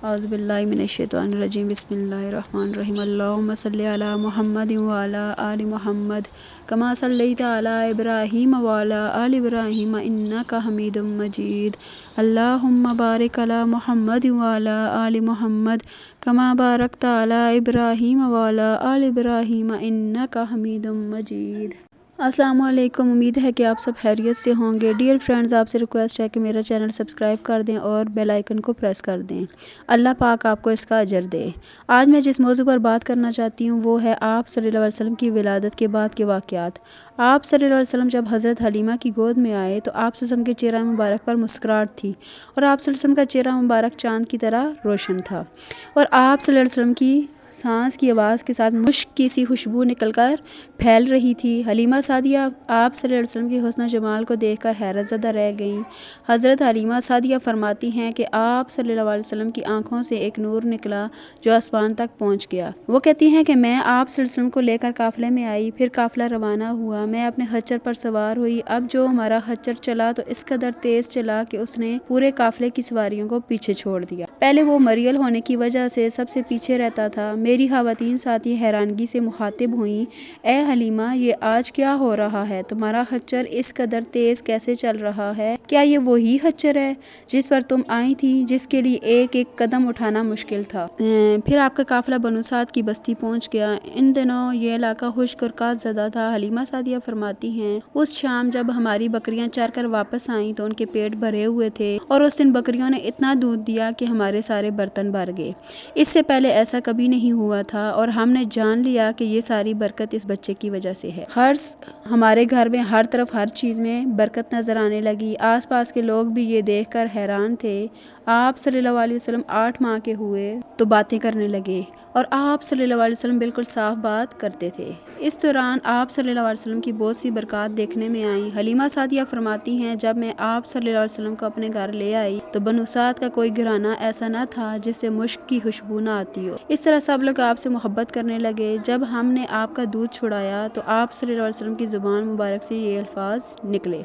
اعوذ باللہ من الشیطان الرجیم بسم اللہ الرحمن الرحیم اللہم صلی علی محمد وعلی آل محمد کما صلیت علی ابراہیم وعلی آل ابراہیم انک حمید مجید اللہم بارک علی محمد وعلی آل محمد کما بارکت علی ابراہیم وعلی آل ابراہیم انک حمید مجید۔ السلام علیکم، امید ہے کہ آپ سب خیریت سے ہوں گے۔ ڈیئر فرینڈز، آپ سے ریکویسٹ ہے کہ میرا چینل سبسکرائب کر دیں اور بیل آئیکن کو پریس کر دیں۔ اللہ پاک آپ کو اس کا اجر دے۔ آج میں جس موضوع پر بات کرنا چاہتی ہوں وہ ہے آپ صلی اللہ علیہ وسلم کی ولادت کے بعد کے واقعات۔ آپ صلی اللہ علیہ وسلم جب حضرت حلیمہ کی گود میں آئے تو آپ صلی اللہ علیہ وسلم کے چہرہ مبارک پر مسکراہٹ تھی اور آپ صلی اللہ علیہ وسلم کا چہرہ مبارک چاند کی طرح روشن تھا، اور آپ صلی اللہ علیہ وسلم کی سانس کی آواز کے ساتھ مشک کی سی خوشبو نکل کر پھیل رہی تھی۔ حلیمہ سعدیہ آپ صلی اللہ علیہ وسلم کے حسن و جمال کو دیکھ کر حیرت زدہ رہ گئیں۔ حضرت حلیمہ سعدیہ فرماتی ہیں کہ آپ صلی اللہ علیہ وسلم کی آنکھوں سے ایک نور نکلا جو آسمان تک پہنچ گیا۔ وہ کہتی ہیں کہ میں آپ صلی اللہ علیہ وسلم کو لے کر قافلے میں آئی، پھر قافلہ روانہ ہوا، میں اپنے خچر پر سوار ہوئی۔ اب جو ہمارا خچر چلا تو اس قدر تیز چلا کہ اس نے پورے قافلے کی سواریوں کو پیچھے چھوڑ دیا۔ پہلے وہ مریل ہونے کی وجہ سے سب سے پیچھے رہتا تھا۔ میری خواتین ساتھی حیرانگی سے مخاطب ہوئیں، اے حلیمہ، یہ آج کیا ہو رہا ہے؟ تمہارا خچر اس قدر تیز کیسے چل رہا ہے؟ کیا یہ وہی خچر ہے جس پر تم آئی تھی، جس کے لیے ایک ایک قدم اٹھانا مشکل تھا؟ پھر آپ کا قافلہ بنو سعد کی بستی پہنچ گیا۔ ان دنوں یہ علاقہ خشک اور قحط زدہ تھا۔ حلیمہ سعدیہ فرماتی ہیں، اس شام جب ہماری بکریاں چر کر واپس آئیں تو ان کے پیٹ بھرے ہوئے تھے، اور اس دن بکریوں نے اتنا دودھ دیا کہ ہمارے سارے برتن بھر گئے۔ اس سے پہلے ایسا کبھی نہیں ہوا تھا، اور ہم نے جان لیا کہ یہ ساری برکت اس بچے کی وجہ سے ہے۔ ہمارے گھر میں ہر طرف ہر چیز میں برکت نظر آنے لگی۔ آس پاس کے لوگ بھی یہ دیکھ کر حیران تھے۔ آپ صلی اللہ علیہ وسلم 8 ماہ کے ہوئے تو باتیں کرنے لگے، اور آپ صلی اللہ علیہ وسلم بالکل صاف بات کرتے تھے۔ اس دوران آپ صلی اللہ علیہ وسلم کی بہت سی برکات دیکھنے میں آئیں۔ حلیمہ سعدیہ فرماتی ہیں، جب میں آپ صلی اللہ علیہ وسلم کو اپنے گھر لے آئی تو بنو سعد کا کوئی گھرانہ ایسا نہ تھا جس سے مشک کی خوشبو نہ آتی ہو۔ اس طرح سب لوگ آپ سے محبت کرنے لگے۔ جب ہم نے آپ کا دودھ چھڑایا تو آپ صلی اللہ علیہ وسلم کی زبان مبارک سے یہ الفاظ نکلے،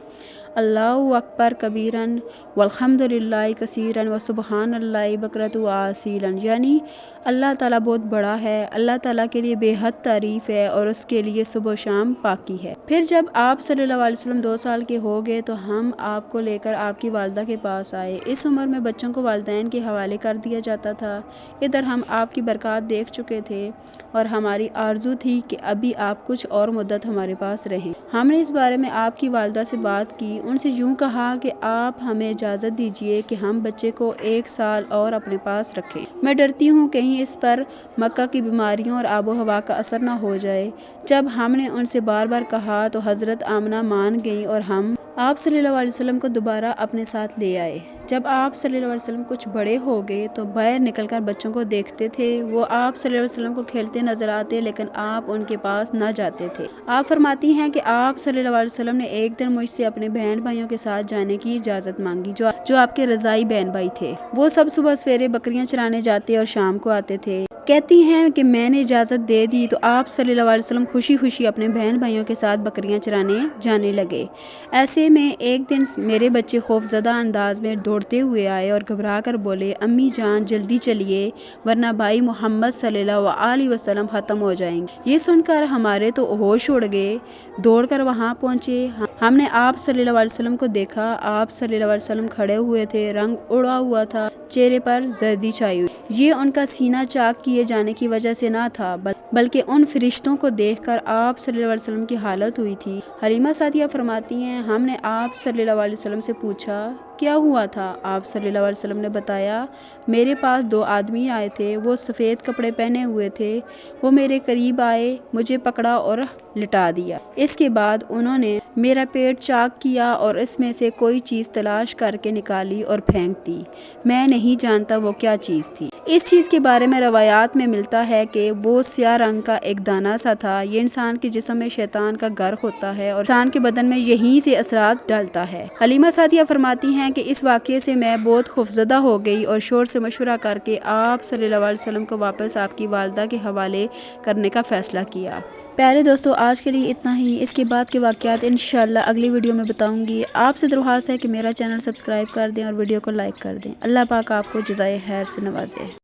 اللہ اکبر کبیرن والحمد للہ کثیرن وسبحان اللہ بکرۃ وآصیلا، یعنی اللہ تعالیٰ بہت بڑا ہے، اللہ تعالیٰ کے لیے بے حد تعریف ہے اور اس کے لیے صبح و شام پاکی ہے۔ پھر جب آپ صلی اللہ علیہ وسلم 2 سال کے ہو گئے تو ہم آپ کو لے کر آپ کی والدہ کے پاس آئے۔ اس عمر میں بچوں کو والدین کے حوالے کر دیا جاتا تھا۔ ادھر ہم آپ کی برکات دیکھ چکے تھے اور ہماری آرزو تھی کہ ابھی آپ کچھ اور مدت ہمارے پاس رہیں۔ ہم نے اس بارے میں آپ کی والدہ سے بات کی، ان سے یوں کہا کہ آپ ہمیں اجازت دیجیے کہ ہم بچے کو 1 سال اور اپنے پاس رکھیں۔ میں ڈرتی ہوں کہیں اس پر مکہ کی بیماریوں اور آب و ہوا کا اثر نہ ہو جائے۔ جب ہم نے ان سے بار بار کہا تو حضرت آمنہ مان گئیں اور ہم آپ صلی اللہ علیہ وسلم کو دوبارہ اپنے ساتھ لے آئے۔ جب آپ صلی اللہ علیہ وسلم کچھ بڑے ہو گئے تو باہر نکل کر بچوں کو دیکھتے تھے۔ وہ آپ صلی اللہ علیہ وسلم کو کھیلتے نظر آتے لیکن آپ ان کے پاس نہ جاتے تھے۔ آپ فرماتی ہیں کہ آپ صلی اللہ علیہ وسلم نے ایک دن مجھ سے اپنے بہن بھائیوں کے ساتھ جانے کی اجازت مانگی جو آپ کے رضاعی بہن بھائی تھے۔ وہ سب صبح سویرے بکریاں چرانے جاتے اور شام کو آتے تھے۔ کہتی ہیں کہ میں نے اجازت دے دی تو آپ صلی اللہ علیہ وسلم خوشی خوشی اپنے بہن بھائیوں کے ساتھ بکریاں چرانے جانے لگے۔ ایسے میں ایک دن میرے بچے خوفزدہ انداز میں دوڑتے ہوئے آئے اور گھبرا کر بولے، امی جان جلدی چلیے ورنہ بھائی محمد صلی اللہ علیہ وسلم ختم ہو جائیں گے۔ یہ سن کر ہمارے تو ہوش اڑ گئے۔ دوڑ کر وہاں پہنچے، ہم نے آپ صلی اللہ علیہ وسلم کو دیکھا۔ آپ صلی اللہ علیہ وسلم کھڑے ہوئے تھے، رنگ اڑا ہوا تھا، چہرے پر زردی چھائی ہوئی۔ یہ ان کا سینہ چاک کیے جانے کی وجہ سے نہ تھا بلکہ ان فرشتوں کو دیکھ کر آپ صلی اللہ علیہ وسلم کی حالت ہوئی تھی۔ حلیمہ سعدیہ فرماتی ہیں، ہم نے آپ صلی اللہ علیہ وسلم سے پوچھا کیا ہوا تھا؟ آپ صلی اللہ علیہ وسلم نے بتایا، میرے پاس 2 آدمی آئے تھے، وہ سفید کپڑے پہنے ہوئے تھے، وہ میرے قریب آئے، مجھے پکڑا اور لٹا دیا۔ اس کے بعد انہوں نے میرا پیٹ چاک کیا اور اس میں سے کوئی چیز تلاش کر کے نکالی اور پھینک دی۔ میں نہیں جانتا وہ کیا چیز تھی۔ اس چیز کے بارے میں روایات میں ملتا ہے کہ وہ سیاہ رنگ کا ایک دانہ سا تھا۔ یہ انسان کے جسم میں شیطان کا گھر ہوتا ہے اور انسان کے بدن میں یہیں سے اثرات ڈالتا ہے۔ حلیمہ سعدیہ فرماتی ہیں کہ اس واقعے سے میں بہت خوفزدہ ہو گئی اور شوہر سے مشورہ کر کے آپ صلی اللہ علیہ وسلم کو واپس آپ کی والدہ کے حوالے کرنے کا فیصلہ کیا۔ پیارے دوستو، آج کے لیے اتنا ہی۔ اس کے بعد کے واقعات انشاءاللہ اگلی ویڈیو میں بتاؤں گی۔ آپ سے درخواست ہے کہ میرا چینل سبسکرائب کر دیں اور ویڈیو کو لائک کر دیں۔ اللہ پاک آپ کو جزائے خیر سے نوازے۔